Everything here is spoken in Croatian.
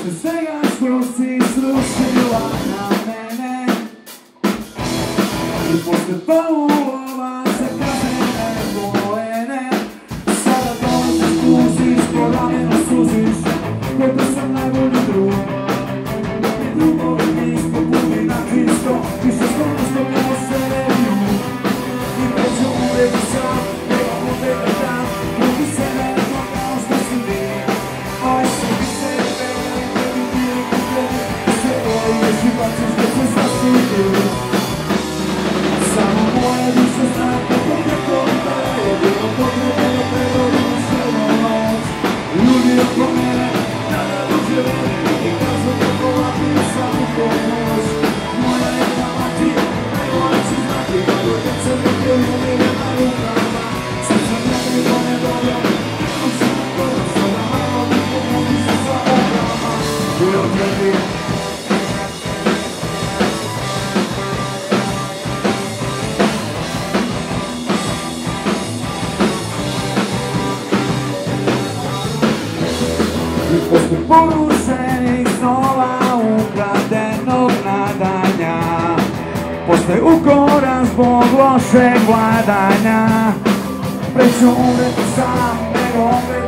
Posle svega skroz si srušila na mene I posle paulova za kazene poene Sada dolaziš, tužiš, po ramenu suziš Kod da sam najbolji drug Dok mi drugovi nisko budi na čisto Više skoro što kao se neviju I neću uvijek sam, nego uvijek dan Drugi se ne znam kao što si vi Aj se vi sebe, ne bi bili kupljeni Sve ovo i baciš da se zasudi Samo moje duše znam kako neko da je bilo potrebno da prevodim svema noć Ljudi oko mene tada dođe I kažu kako vatim svaku pomoć Moja jedna mati, najgore ću znati Kako djeca neke umire na rukama Sve sam nekako ne dobro Imam se na koga sada malo mi pomoći se sa ograma Bilo tebi I posle porušenih snova ukradenog nadanja Posle ukora zbog lošeg vladanja Preću uvek sam, nego opet